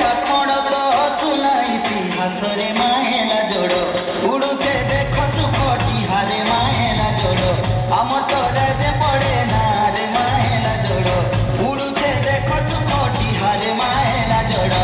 রাখণ তো শুনা ইতিহাসরে মায়েলা জোড় উড়ুছে দেখ সুখটি হারে মায়েলা জোড় আমার তোরে যে পড়ে না রে মায়েলা জোড় উড়ুছে দেখ সুখটি হারে মায়েলা জোড়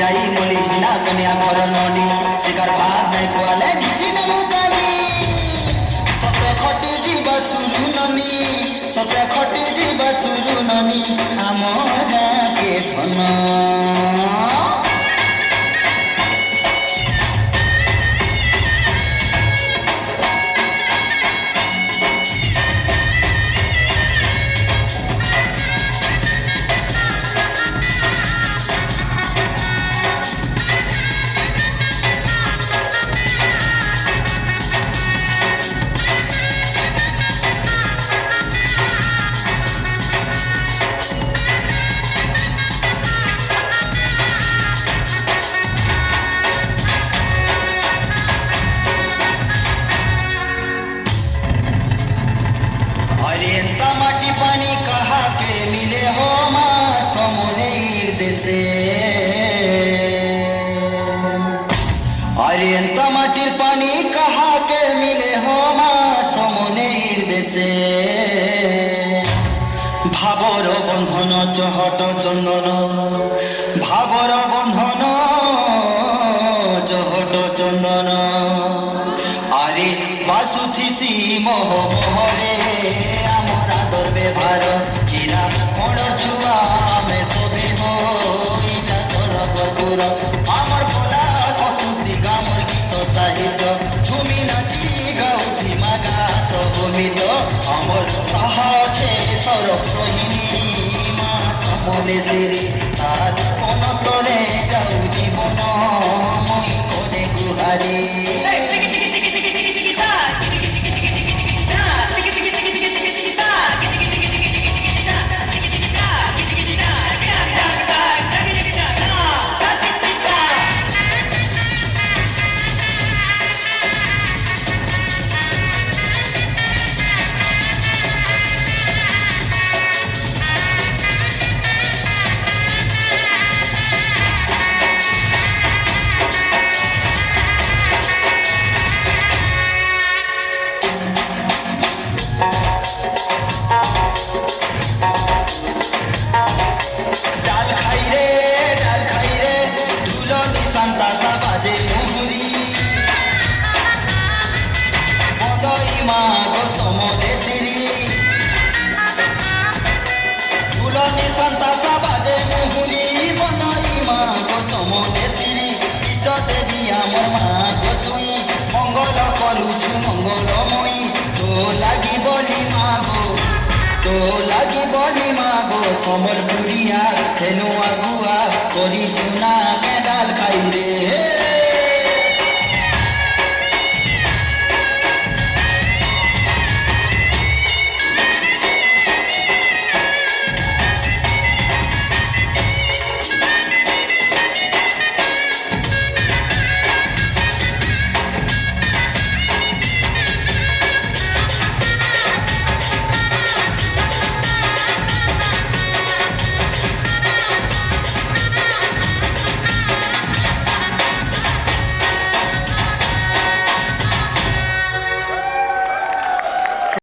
যাই বলি না কনিয়া ঘর ননি শিকার ভাত নাই কোয়ালে ঘিচি নেমু গানি সতে খটি ଯିବା শুরু ননি সতে খটি ଯିବା শুরু ননি আমার গাঁকে ধন माटी पानी कहा के मिले हो माँ समनेर देशे अरे माटिर पानी कहा के मिले हो माँ समनेर देशे भावर बंधन चहट चंदन भावर बंधन चहट चंदन अरे बासुथी मोह मोहरे आदर व्यवहार किरा मन छुआ में सभी इटा सरगपुर आमर कला संस्कृति गामर गीत साहित्य झुमी नाची गाउथी मागा सबमित अमर साहसे सरब सोहिनी माँ समलेश्वरी तार मन तले जाऊ जीवन মই कोने गुहारी সম্বলপুরিয়া হেনু আগুয়া করি চুনা।